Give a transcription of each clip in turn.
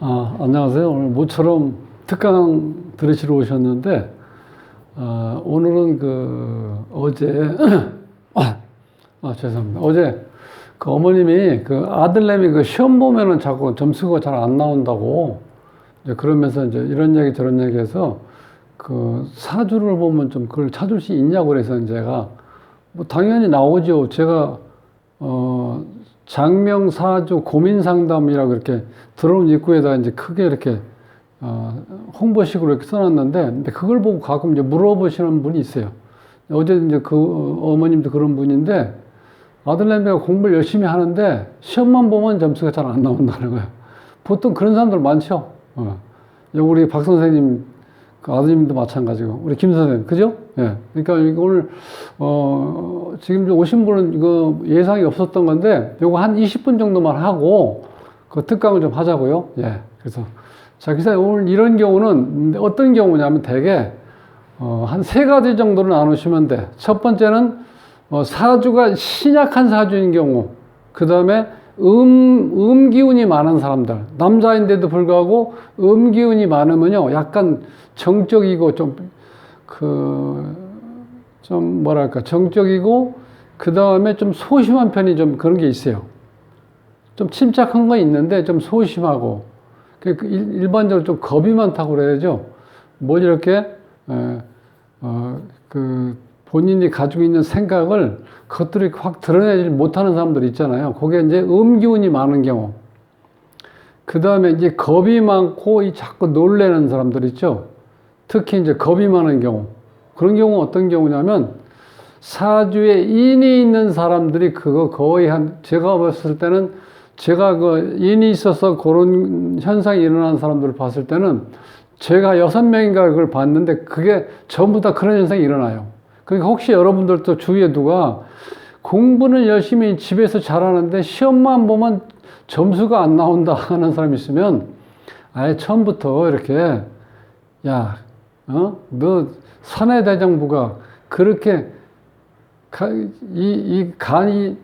안녕하세요. 오늘 모처럼 특강 들으시러 오셨는데, 오늘은 어제, 죄송합니다. 어제 그 어머님이 그 아들내미 그 시험 보면은 자꾸 점수가 잘 안 나온다고, 이제 그러면서 이제 이런 얘기 저런 얘기 해서 그 사주를 보면 좀 그걸 찾을 수 있냐고 그래서 제가 뭐 당연히 나오죠. 제가, 장명사주 고민상담이라고 이렇게 들어온 입구에다 이제 크게 이렇게 홍보식으로 이렇게 써놨는데, 근데 그걸 보고 가끔 이제 물어보시는 분이 있어요. 어제 이제 그 어머님도 그런 분인데, 아들내미가 공부를 열심히 하는데 시험만 보면 점수가 잘 안 나온다는 거예요. 보통 그런 사람들 많죠. 우리 박 선생님 그 아드님도 마찬가지고, 우리 김 선생님, 그죠? 예. 그러니까 오늘, 지금 오신 분은 이거 예상이 없었던 건데, 요거 한 20분 정도만 하고, 그 특강을 좀 하자고요. 예. 그래서 오늘 이런 경우는 어떤 경우냐면 대개, 한 세 가지 정도를 나누시면 돼. 첫 번째는, 사주가 신약한 사주인 경우, 그 다음에 기운이 많은 사람들, 남자인데도 불구하고 기운이 많으면요, 약간 정적이고 정적이고, 그 다음에 좀 소심한 편이 좀 그런 게 있어요. 좀 침착한 건 있는데 좀 소심하고, 일반적으로 좀 겁이 많다고 그래야죠. 뭘 이렇게, 본인이 가지고 있는 생각을 그것들이 확 드러내지 못하는 사람들 있잖아요. 그게 이제 기운이 많은 경우. 그 다음에 이제 겁이 많고 자꾸 놀래는 사람들 있죠. 특히 이제 겁이 많은 경우. 그런 경우 어떤 경우냐면 사주에 인이 있는 사람들이 그거 거의 제가 봤을 때는 제가 인이 있어서 그런 현상이 일어나는 사람들을 봤을 때는 제가 6명인가 그걸 봤는데 그게 전부 다 그런 현상이 일어나요. 그러니까 혹시 여러분들도 주위에 누가 공부는 열심히 집에서 잘하는데 시험만 보면 점수가 안 나온다 하는 사람이 있으면 아예 처음부터 이렇게 너 사내대장부가 그렇게 이 간이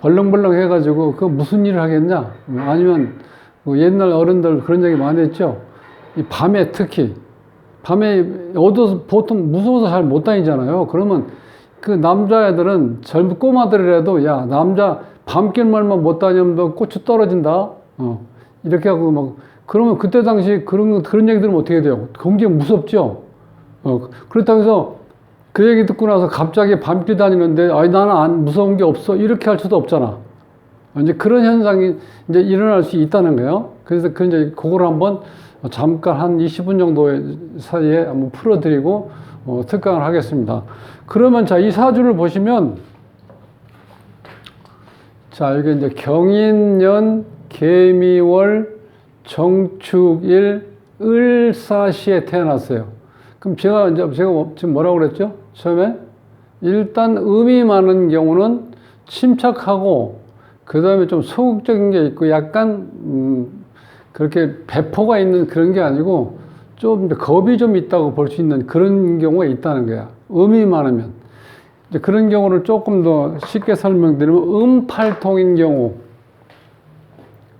벌렁벌렁 해가지고 그 무슨 일을 하겠냐? 아니면 옛날 어른들 그런 얘기 많이 했죠. 이 밤에 특히 밤에 어두워서 보통 무서워서 잘 못 다니잖아요. 그러면 그 남자애들은 젊은 꼬마들이라도 남자 밤길만 못 다니면 너 고추 떨어진다. 이렇게 하고 그러면 그때 당시 그런 얘기 들으면 어떻게 돼요? 굉장히 무섭죠. 그렇다고 해서 그 얘기 듣고 나서 갑자기 밤길 다니는데 나는 무서운 게 없어. 이렇게 할 수도 없잖아. 이제 그런 현상이 이제 일어날 수 있다는 거예요. 그래서 이제 그걸 한번 잠깐 한 20분 정도 사이에 한번 풀어드리고 특강을 하겠습니다. 그러면 이 사주를 보시면 여기 이제 경인년, 개미월, 정축일, 을사시에 태어났어요. 그럼 제가 지금 뭐라고 그랬죠? 처음에 일단 음이 많은 경우는 침착하고 그 다음에 좀 소극적인 게 있고 약간 그렇게 배포가 있는 그런 게 아니고 좀 겁이 좀 있다고 볼 수 있는 그런 경우가 있다는 거야. 음이 많으면. 이제 그런 경우를 조금 더 쉽게 설명드리면 음팔통인 경우.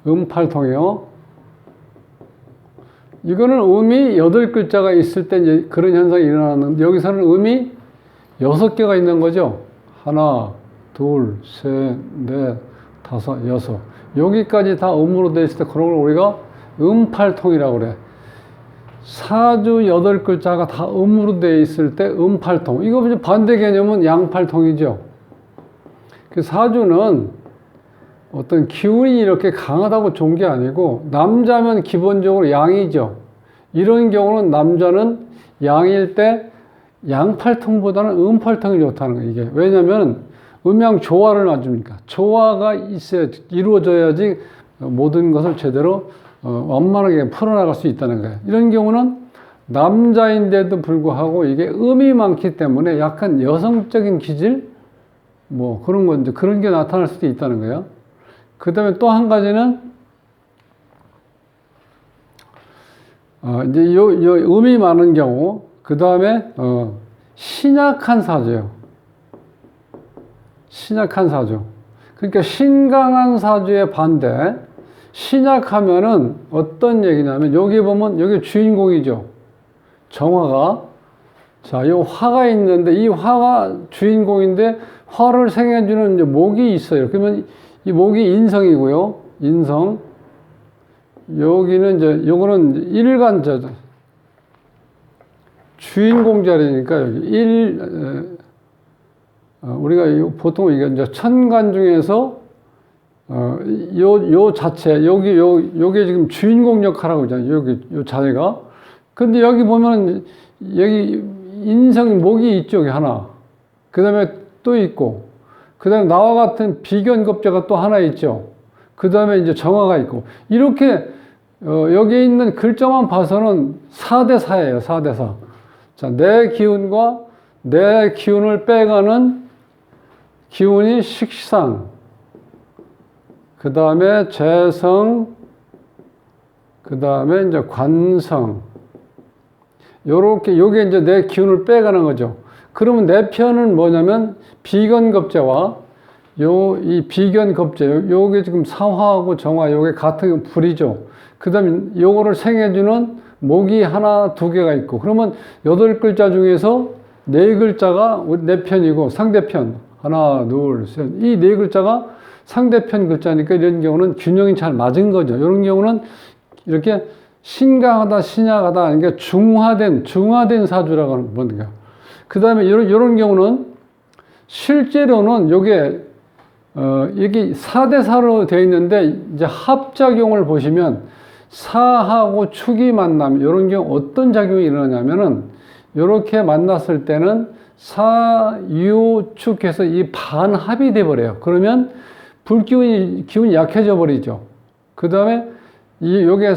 음팔통이요. 이거는 음이 8글자가 있을 때 이제 그런 현상이 일어나는데 여기서는 음이 6개가 있는 거죠. 하나, 둘, 셋, 넷, 다섯, 여섯. 여기까지 다 음으로 되어 있을 때 그런 걸 우리가 음팔통이라고 그래. 사주 8글자가 다 음으로 되어 있을 때 음팔통. 이거 이제 반대 개념은 양팔통이죠. 그 사주는 어떤 기운이 이렇게 강하다고 좋은 게 아니고 남자면 기본적으로 양이죠. 이런 경우는 남자는 양일 때 양팔통보다는 음팔통이 좋다는 거예요. 이게 왜냐면 음양 조화를 맞춥니까? 조화가 이루어져야지 모든 것을 제대로 완만하게 풀어나갈 수 있다는 거예요. 이런 경우는 남자인데도 불구하고 이게 음이 많기 때문에 약간 여성적인 기질 그런 건 이제 그런 게 나타날 수도 있다는 거예요. 그 다음에 또 한 가지는 이제 음이 많은 경우, 그 다음에 신약한 사주예요. 신약한 사주. 그러니까 신강한 사주의 반대. 신약하면은 어떤 얘기냐면, 여기 보면, 여기 주인공이죠. 정화가. 자, 요 화가 있는데, 이 화가 주인공인데, 화를 생해주는 이제 목이 있어요. 그러면 이 목이 인성이고요. 인성. 여기는 이제, 요거는 일간자죠. 주인공 자리니까, 여기 우리가 보통 이게 이제 천간 중에서 요 자체, 요게 지금 주인공 역할하고 있잖아요. 요 자리가. 근데 여기 보면, 여기 인성, 목이 이쪽에 하나. 그 다음에 또 있고, 그 다음에 나와 같은 비견급자가 또 하나 있죠. 그 다음에 이제 정화가 있고. 이렇게, 여기 있는 글자만 봐서는 4대 4예요. 4대 4. 자, 내 기운과 내 기운을 빼가는 기운이 식상. 그 다음에 재성, 그 다음에 이제 관성. 요게 이제 내 기운을 빼가는 거죠. 그러면 내 편은 뭐냐면, 비견겁제와 이 비견겁제, 요게 지금 사화하고 정화, 요게 같은 불이죠. 그 다음에 요거를 생해주는 목이 하나, 두 개가 있고, 그러면 8글자 중에서 4글자가 내 편이고, 상대편, 하나, 둘, 셋. 이 4글자가 상대편 글자니까 이런 경우는 균형이 잘 맞은 거죠. 이런 경우는 이렇게 신강하다, 신약하다, 그러니까 중화된 사주라고 하는 겁니다. 그 다음에 이런 경우는 실제로는 요게, 여기 4대 4로 되어 있는데, 이제 합작용을 보시면 사하고 축이 만나면, 이런 경우 어떤 작용이 일어나냐면은, 요렇게 만났을 때는 사유축해서 이 반합이 돼버려요. 그러면 기운이 약해져 버리죠. 그 다음에 요게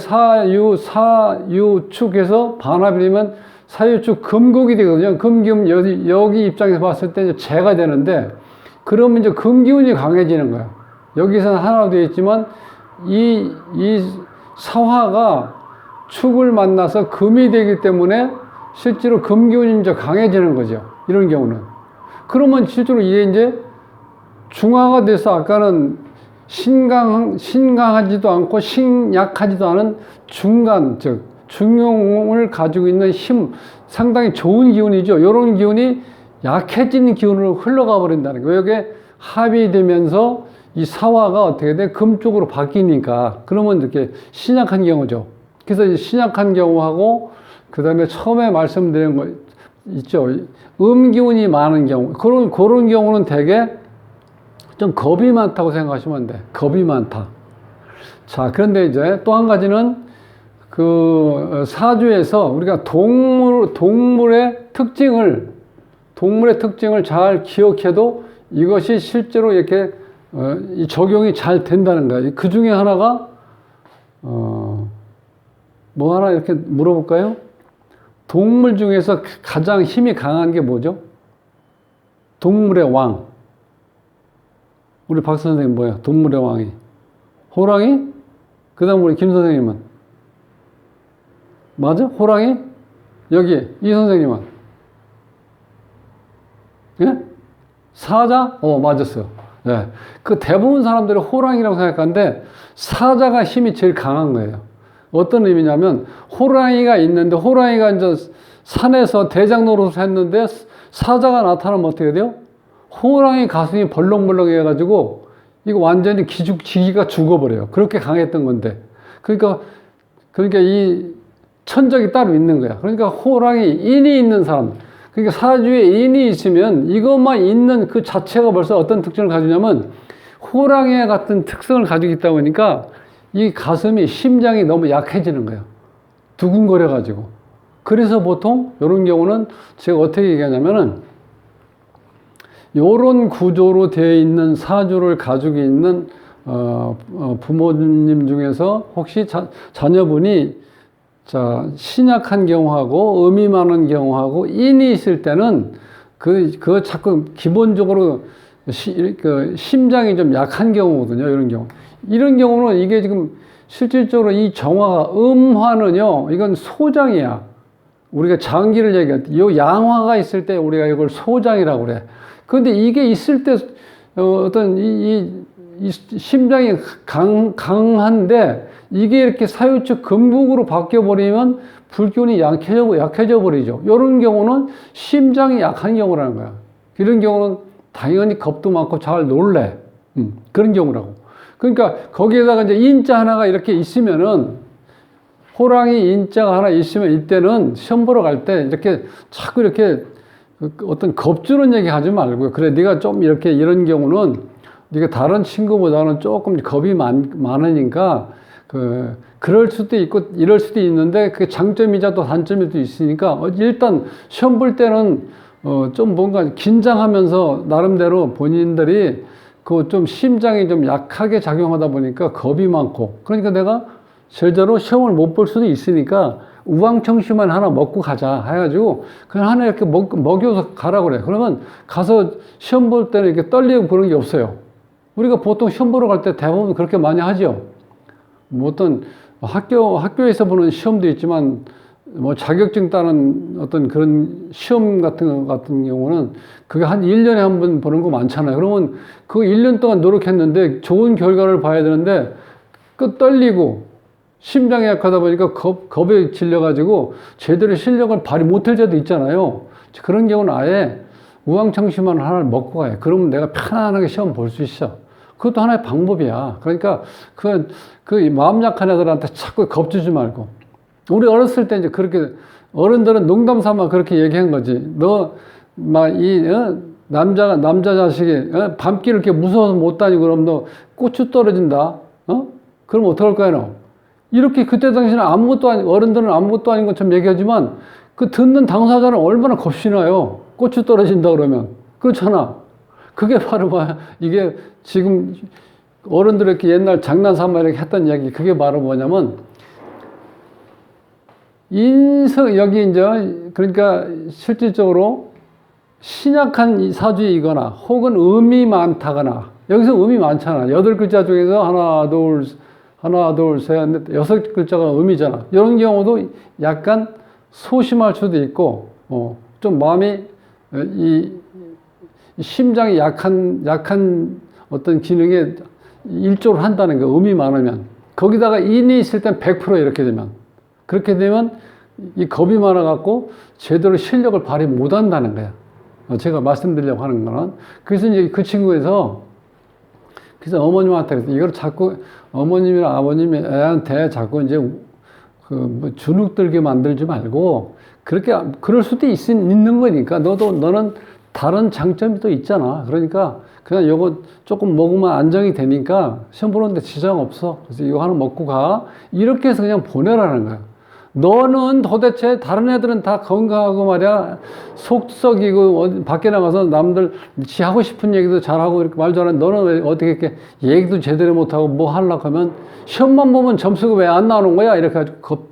사유축해서 반합이 되면 사유축 금국이 되거든요. 금기운 여기 입장에서 봤을 때 이제 재가 되는데, 그러면 이제 금기운이 강해지는 거예요. 여기서는 하나로 되어 있지만, 이 사화가 축을 만나서 금이 되기 때문에 실제로 금기운이 이제 강해지는 거죠. 이런 경우는. 그러면 실제로 이게 이제 중화가 돼서 아까는 신강하지도 않고 신약하지도 않은 중간, 즉, 중용을 가지고 있는 힘, 상당히 좋은 기운이죠. 이런 기운이 약해진 기운으로 흘러가 버린다는 거예요. 이게 합이 되면서 이 사화가 어떻게 돼? 금 쪽으로 바뀌니까. 그러면 이렇게 신약한 경우죠. 그래서 이제 신약한 경우하고, 그 다음에 처음에 말씀드린 거 있죠. 기운이 많은 경우. 그런 경우는 되게 좀 겁이 많다고 생각하시면 돼. 겁이 많다. 자, 그런데 이제 또 한 가지는 그 사주에서 우리가 동물의 특징을 잘 기억해도 이것이 실제로 이렇게 이 적용이 잘 된다는 거야. 그 중에 하나가 뭐 하나 이렇게 물어볼까요? 동물 중에서 가장 힘이 강한 게 뭐죠? 동물의 왕. 우리 박 선생님 뭐야? 동물의 왕이. 호랑이? 그 다음 우리 김 선생님은? 맞아? 호랑이? 여기, 이 선생님은? 예? 사자? 맞았어요. 예. 그 대부분 사람들이 호랑이라고 생각하는데, 사자가 힘이 제일 강한 거예요. 어떤 의미냐면, 호랑이가 있는데, 호랑이가 이제 산에서 대장 노릇을 했는데, 사자가 나타나면 어떻게 돼요? 호랑이 가슴이 벌렁벌렁 해가지고, 이거 완전히 기기가 죽어버려요. 그렇게 강했던 건데. 그러니까 이 천적이 따로 있는 거야. 그러니까 호랑이, 인이 있는 사람. 그러니까 사주에 인이 있으면 이것만 있는 그 자체가 벌써 어떤 특징을 가지냐면, 호랑이 같은 특성을 가지고 있다 보니까 이 가슴이, 심장이 너무 약해지는 거예요. 두근거려가지고. 그래서 보통 이런 경우는 제가 어떻게 얘기하냐면은, 요런 구조로 되어 있는 사주를 가지고 있는 부모님 중에서 혹시 자녀분이 신약한 경우하고 음이 많은 경우하고 인이 있을 때는 그 자꾸 기본적으로 심장이 좀 약한 경우거든요. 이런 경우는 이게 지금 실질적으로 이 정화가, 음화는요, 이건 소장이야. 우리가 장기를 얘기할 때, 요 양화가 있을 때 우리가 이걸 소장이라고 그래. 그런데 이게 있을 때, 어떤 이 심장이 강한데 이게 이렇게 사유축 금극으로 바뀌어버리면 불균이 약해져 버리죠. 이런 경우는 심장이 약한 경우라는 거야. 이런 경우는 당연히 겁도 많고 잘 놀래. 그런 경우라고. 그러니까 거기에다가 이제 인자 하나가 이렇게 있으면은 호랑이 인자가 하나 있으면 이때는 시험 보러 갈 때 이렇게 자꾸 이렇게 어떤 겁주는 얘기 하지 말고요. 그래, 네가 좀 이렇게 이런 경우는 네가 다른 친구보다는 조금 겁이 많으니까 그럴 수도 있고 이럴 수도 있는데 그게 장점이자 또 단점이 또 있으니까 일단 시험 볼 때는 좀 뭔가 긴장하면서 나름대로 본인들이 그 좀 심장이 좀 약하게 작용하다 보니까 겁이 많고 그러니까 내가 제대로 시험을 못 볼 수도 있으니까 우황청심환 하나 먹고 가자 해가지고 그냥 하나 이렇게 먹여서 가라 그래. 그러면 가서 시험 볼 때는 이렇게 떨리고 그런 게 없어요. 우리가 보통 시험 보러 갈 때 대부분 그렇게 많이 하죠. 뭐 어떤 학교에서 보는 시험도 있지만 뭐 자격증 따는 어떤 그런 시험 같은 경우는 그게 한 1년에 한 번 보는 거 많잖아요. 그러면 그 1년 동안 노력했는데 좋은 결과를 봐야 되는데 떨리고 심장이 약하다 보니까 겁에 질려가지고 제대로 실력을 발휘 못할 때도 있잖아요. 그런 경우는 아예 우황청심환 하나를 먹고 가요. 그러면 내가 편안하게 시험 볼 수 있어. 그것도 하나의 방법이야. 그러니까 그 마음 약한 애들한테 자꾸 겁주지 말고. 우리 어렸을 때 이제 그렇게 어른들은 농담 삼아 그렇게 얘기한 거지. 남자 자식이 밤길 이렇게 무서워서 못 다니고 그럼 너 고추 떨어진다. 그럼 어떡할 거야 너? 이렇게 그때 당시에는 아무것도 아니, 어른들은 아무것도 아닌 것처럼 얘기하지만 그 듣는 당사자는 얼마나 겁이나요? 고추 떨어진다 그러면. 그렇잖아. 그게 바로 이게 지금 어른들 이렇게 옛날 장난 삼아 이렇게 했던 이야기, 그게 바로 뭐냐면, 여기 이제, 그러니까 실질적으로 신약한 사주이거나 혹은 음이 많다거나, 여기서 음이 많잖아. 8글자 중에서 하나, 둘, 셋, 넷, 6글자가 음이잖아. 이런 경우도 약간 소심할 수도 있고, 좀 마음이, 이 심장이 약한 어떤 기능에 일조를 한다는 거, 음이 많으면. 거기다가 인이 있을 땐 100% 이렇게 되면. 그렇게 되면 이 겁이 많아갖고 제대로 실력을 발휘 못 한다는 거야. 제가 말씀드리려고 하는 거는. 그래서 이제 그 친구에서 그래서 어머님한테 이걸 자꾸 어머님이나 아버님이 애한테 자꾸 이제 뭐 주눅 들게 만들지 말고 그럴 수도 있는 거니까 너는 다른 장점이 또 있잖아. 그러니까 그냥 요거 조금 먹으면 안정이 되니까 시험 보는데 지장 없어. 그래서 이거 하나 먹고 가. 이렇게 해서 그냥 보내라는 거야. 너는 도대체 다른 애들은 다 건강하고 말이야 속썩이고 밖에 나가서 남들 지 하고 싶은 얘기도 잘하고 이렇게 말 잘하는 너는 왜 어떻게 이렇게 얘기도 제대로 못하고 뭐 하려고 하면 시험만 보면 점수가 왜 안 나오는 거야 이렇게 가지고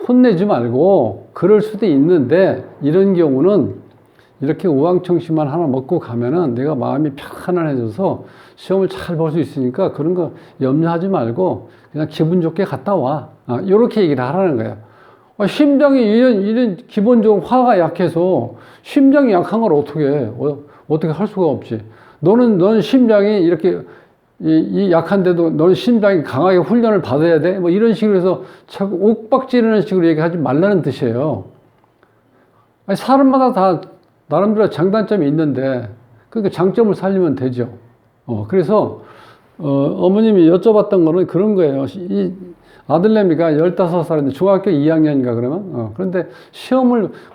혼내지 말고. 그럴 수도 있는데 이런 경우는 이렇게 우황청심환 하나 먹고 가면은 내가 마음이 편안해져서 시험을 잘 볼 수 있으니까 그런 거 염려하지 말고 그냥 기분 좋게 갔다 와. 이렇게 얘기를 하라는 거야. 심장이 이런 기본적으로 화가 약해서 심장이 약한 걸 어떻게 해? 어떻게 할 수가 없지. 너는 심장이 이렇게 이 약한데도 너는 심장이 강하게 훈련을 받아야 돼? 뭐 이런 식으로 해서 자꾸 옥박지르는 식으로 얘기하지 말라는 뜻이에요. 아니, 사람마다 다 나름대로 장단점이 있는데 그러니까 장점을 살리면 되죠. 그래서 어머님이 여쭤봤던 거는 그런 거예요. 이 아들내미가 15살인데 중학교 2학년인가 그러면 그런데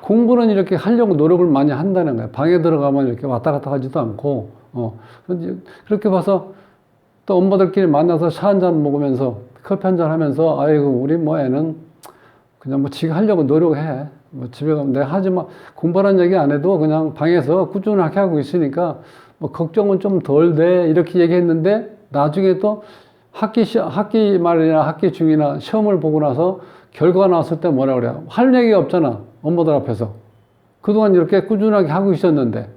공부는 이렇게 하려고 노력을 많이 한다는 거예요. 방에 들어가면 이렇게 왔다 갔다 하지도 않고 그렇게 봐서 또 엄마들끼리 만나서 차 한잔 먹으면서 커피 한잔 하면서 아이고 우리 뭐 애는 그냥 뭐 지가 하려고 노력해. 뭐 집에 가면 내가 하지 마. 공부하는 얘기 안 해도 그냥 방에서 꾸준하게 하고 있으니까 뭐 걱정은 좀 덜 돼. 이렇게 얘기했는데 나중에 또 학기 말이나 학기 중이나 시험을 보고 나서 결과가 나왔을 때 뭐라 그래요? 할 얘기가 없잖아. 엄마들 앞에서. 그동안 이렇게 꾸준하게 하고 있었는데.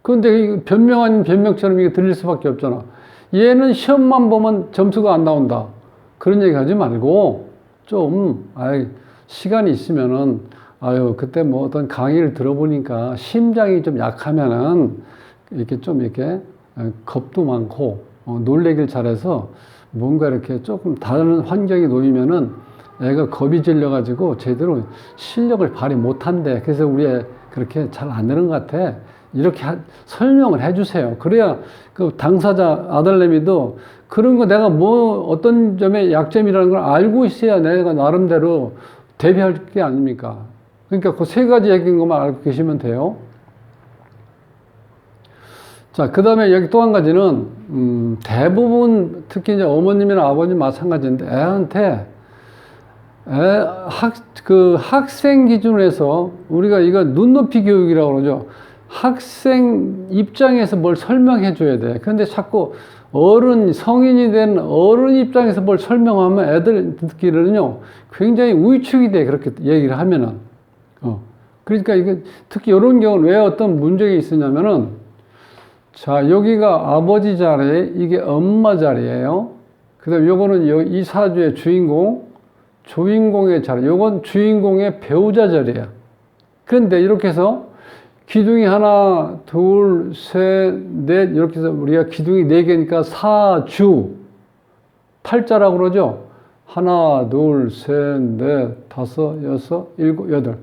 그런데 변명 아닌 변명처럼 이게 들릴 수밖에 없잖아. 얘는 시험만 보면 점수가 안 나온다. 그런 얘기 하지 말고 시간이 있으면은 그때 뭐 어떤 강의를 들어보니까 심장이 좀 약하면은 이렇게 겁도 많고 놀래길 잘해서 뭔가 이렇게 조금 다른 환경에 놓이면은 애가 겁이 질려가지고 제대로 실력을 발휘 못한대. 그래서 우리 애 그렇게 잘 안 되는 것 같아. 이렇게 설명을 해주세요. 그래야 그 당사자 아들내미도 그런 거 내가 뭐 어떤 점에 약점이라는 걸 알고 있어야 내가 나름대로 대비할 게 아닙니까? 그러니까 그 세 가지 얘기인 것만 알고 계시면 돼요. 자, 그 다음에 여기 또 한 가지는, 대부분, 특히 이제 어머님이나 아버님 마찬가지인데, 애한테, 학생 기준으로 해서, 우리가 이거 눈높이 교육이라고 그러죠. 학생 입장에서 뭘 설명해 줘야 돼. 그런데 자꾸 성인이 된 어른 입장에서 뭘 설명하면 애들 듣기로는요, 굉장히 위축이 돼. 그렇게 얘기를 하면은. 그러니까 이게, 특히 이런 경우는 왜 어떤 문제가 있으냐면은, 자, 여기가 아버지 자리, 이게 엄마 자리예요. 그 다음에 요거는 이 사주의 주인공의 자리. 요건 주인공의 배우자 자리야. 그런데 이렇게 해서 기둥이 하나, 둘, 셋, 넷, 이렇게 해서 우리가 기둥이 네 개니까 사주, 팔자라고 그러죠. 하나, 둘, 셋, 넷, 다섯, 여섯, 일곱, 여덟.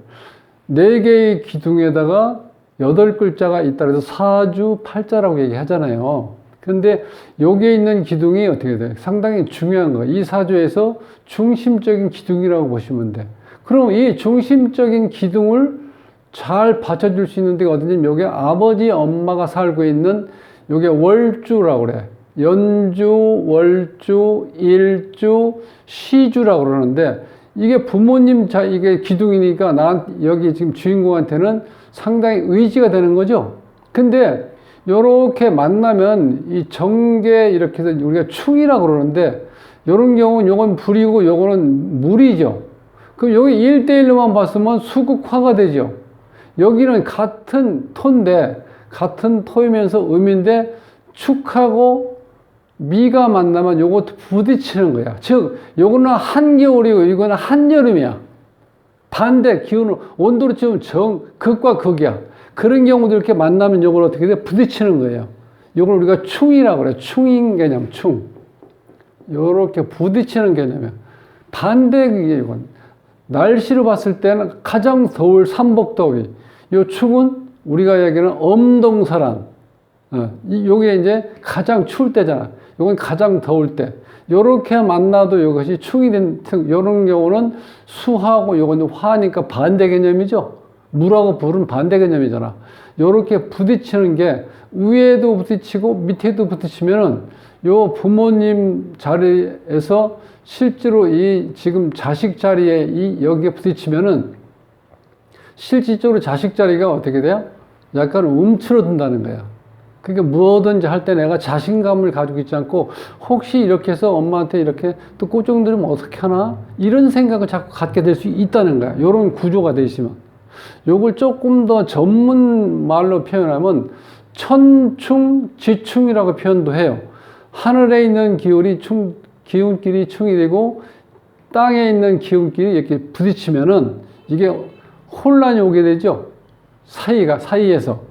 네 개의 기둥에다가 8글자가 있다 그래서 사주 팔자라고 얘기하잖아요. 그런데 여기에 있는 기둥이 어떻게 돼? 상당히 중요한 거예요. 이 사주에서 중심적인 기둥이라고 보시면 돼. 그럼 이 중심적인 기둥을 잘 받쳐줄 수 있는 데가 어디냐면 여기 아버지 엄마가 살고 있는 여기 월주라고 그래. 연주, 월주, 일주, 시주라고 그러는데 이게 부모님 이게 기둥이니까 여기 지금 주인공한테는 상당히 의지가 되는 거죠. 근데 요렇게 만나면 이 정계 이렇게 해서 우리가 충이라고 그러는데 요런 경우는 요건 불이고 요거는 물이죠. 그럼 여기 1대1로만 봤으면 수극화가 되죠. 여기는 같은 토인데 같은 토이면서 음인데 축하고 미가 만나면 요것도 부딪히는 거야. 즉 요거는 한겨울이고 이거는 한여름이야. 반대 기운을 온도로 치면 극과 극이야. 그런 경우도 이렇게 만나면 요걸 어떻게 돼? 부딪히는 거예요. 요걸 우리가 충이라고 그래. 충인 개념, 충. 요렇게 부딪히는 개념이야. 반대 이건 날씨로 봤을 때는 가장 더울 삼복더위. 요 충은 우리가 얘기하는 엄동설한. 요게 이제 가장 추울 때잖아. 요건 가장 더울 때. 요렇게 만나도 이것이 충이 된, 요런 경우는 수하고 요건 화니까 반대 개념이죠. 물하고 불은 반대 개념이잖아. 요렇게 부딪히는 게 위에도 부딪히고 밑에도 부딪히면은 요 부모님 자리에서 실제로 이 지금 자식 자리에 여기에 부딪히면은 실질적으로 자식 자리가 어떻게 돼요? 약간 움츠러든다는 거야. 그러니까 뭐든지 할 때 내가 자신감을 가지고 있지 않고 혹시 이렇게 해서 엄마한테 이렇게 또 꼬정 들으면 어떻게 하나? 이런 생각을 자꾸 갖게 될 수 있다는 거야. 이런 구조가 돼 있으면. 요걸 조금 더 전문 말로 표현하면 천충, 지충이라고 표현도 해요. 하늘에 있는 기운끼리 충이 되고 땅에 있는 기운끼리 이렇게 부딪히면은 이게 혼란이 오게 되죠. 사이에서.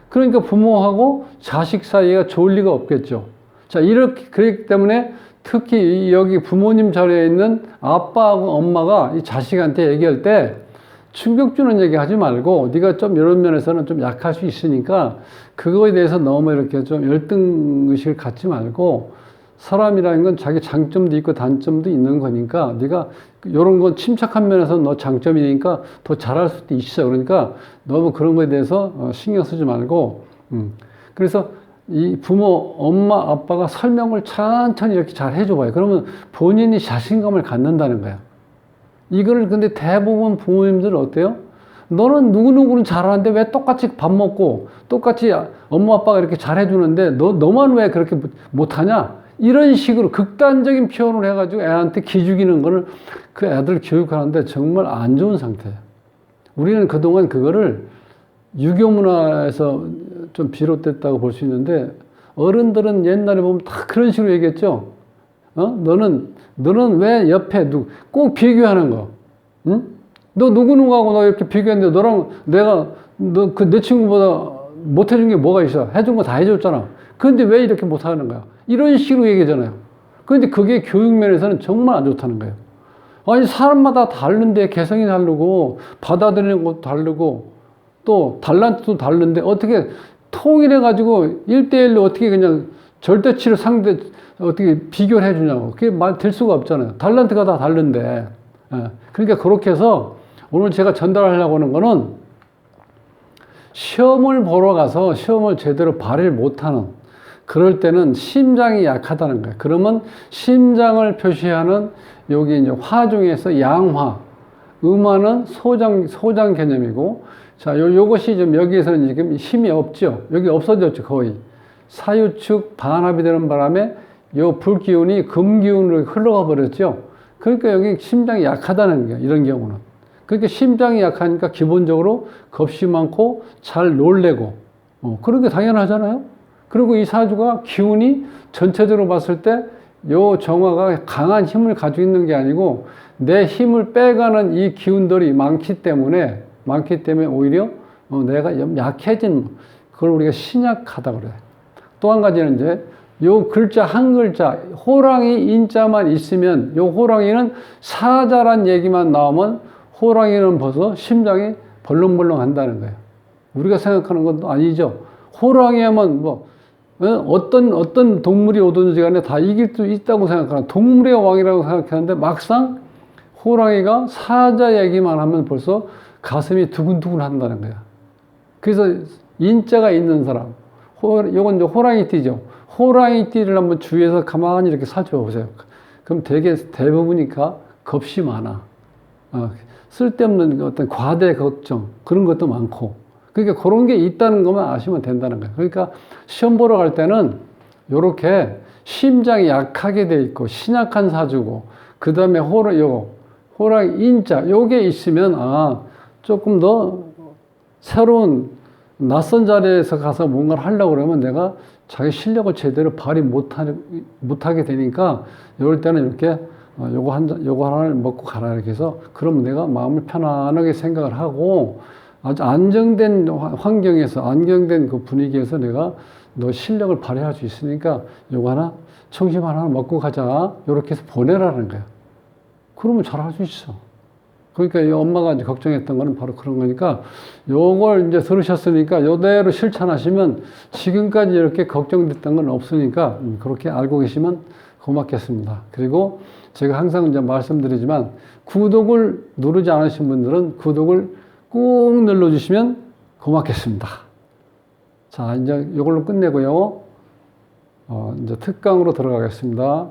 그러니까 부모하고 자식 사이가 좋을 리가 없겠죠. 자, 그렇기 때문에 특히 여기 부모님 자리에 있는 아빠하고 엄마가 이 자식한테 얘기할 때 충격 주는 얘기 하지 말고 네가 좀 이런 면에서는 좀 약할 수 있으니까 그거에 대해서 너무 이렇게 좀 열등의식을 갖지 말고 사람이라는 건 자기 장점도 있고 단점도 있는 거니까 네가 이런 건 침착한 면에서 너 장점이니까 더 잘할 수도 있어. 그러니까 너무 그런 거에 대해서 신경 쓰지 말고 그래서 이 부모, 엄마, 아빠가 설명을 천천히 이렇게 잘 해줘 봐요. 그러면 본인이 자신감을 갖는다는 거야. 이거를 근데 대부분 부모님들은 어때요? 너는 누구누구는 잘하는데 왜 똑같이 밥 먹고 똑같이 엄마 아빠가 이렇게 잘해주는데 너만 왜 그렇게 못하냐? 이런 식으로 극단적인 표현을 해가지고 애한테 기죽이는 거를 그 애들 교육하는데 정말 안 좋은 상태예요. 우리는 그동안 그거를 유교 문화에서 좀 비롯됐다고 볼 수 있는데 어른들은 옛날에 보면 다 그런 식으로 얘기했죠. 너는 왜 옆에 꼭 비교하는 거. 응? 너 누구누구하고 너 이렇게 비교했는데 너랑 내가 내 친구보다 못 해준 게 뭐가 있어? 해준 거 다 해줬잖아. 그런데 왜 이렇게 못하는 거야? 이런 식으로 얘기하잖아요. 그런데 그게 교육면에서는 정말 안 좋다는 거예요. 아니, 사람마다 다른데 개성이 다르고, 받아들이는 것도 다르고, 또 달란트도 다른데, 어떻게 통일해가지고 1대1로 어떻게 그냥 절대치로 어떻게 비교를 해주냐고. 그게 말 될 수가 없잖아요. 달란트가 다 다른데. 예. 그러니까 그렇게 해서 오늘 제가 전달하려고 하는 거는 시험을 보러 가서 시험을 제대로 발휘를 못하는, 그럴 때는 심장이 약하다는 거예요. 그러면 심장을 표시하는 여기 이제 화 중에서 양화, 음화는 소장 개념이고, 자, 요것이 좀 여기에서는 지금 힘이 없죠. 여기 없어졌죠, 거의. 사유축 반합이 되는 바람에 요 불기운이 금기운으로 흘러가 버렸죠. 그러니까 여기 심장이 약하다는 거예요, 이런 경우는. 그러니까 심장이 약하니까 기본적으로 겁이 많고 잘 놀래고, 그런 게 당연하잖아요. 그리고 이 사주가 기운이 전체적으로 봤을 때 요 정화가 강한 힘을 가지고 있는 게 아니고 내 힘을 빼가는 이 기운들이 많기 때문에 오히려 내가 약해진, 그걸 우리가 신약하다 그래요. 또 한 가지는 이제 요 글자 한 글자 호랑이 인자만 있으면, 요 호랑이는 사자란 얘기만 나오면 호랑이는 벌써 심장이 벌렁벌렁 한다는 거예요. 우리가 생각하는 것도 아니죠. 호랑이 하면 어떤 동물이 오든지 간에 다 이길 수 있다고 생각하는, 동물의 왕이라고 생각하는데 막상 호랑이가 사자 얘기만 하면 벌써 가슴이 두근두근 한다는 거야. 그래서 인자가 있는 사람, 요건 이제 호랑이띠죠. 호랑이띠를 한번 주위에서 가만히 이렇게 살펴보세요. 그럼 대부분이니까 겁이 많아. 쓸데없는 어떤 과대 걱정, 그런 것도 많고. 그러니까 그런 게 있다는 것만 아시면 된다는 거예요. 그러니까 시험 보러 갈 때는 요렇게 심장이 약하게 돼 있고, 신약한 사주고, 그 다음에 호랑이 인자, 요게 있으면, 조금 더 새로운 낯선 자리에서 가서 뭔가를 하려고 그러면 내가 자기 실력을 제대로 발휘 못하게 되니까, 이럴 때는 이렇게, 요거 하나를 먹고 가라, 이렇게 해서, 그러면 내가 마음을 편안하게 생각을 하고, 아주 안정된 환경에서, 안정된 그 분위기에서 내가 너 실력을 발휘할 수 있으니까 요거 하나, 청심 하나 먹고 가자. 요렇게 해서 보내라는 거야. 그러면 잘할 수 있어. 그러니까 이 엄마가 이제 걱정했던 거는 바로 그런 거니까, 요걸 이제 들으셨으니까 요대로 실천하시면 지금까지 이렇게 걱정됐던 건 없으니까 그렇게 알고 계시면 고맙겠습니다. 그리고 제가 항상 이제 말씀드리지만, 구독을 누르지 않으신 분들은 구독을 꾹 눌러주시면 고맙겠습니다. 자, 이제 이걸로 끝내고요. 이제 특강으로 들어가겠습니다.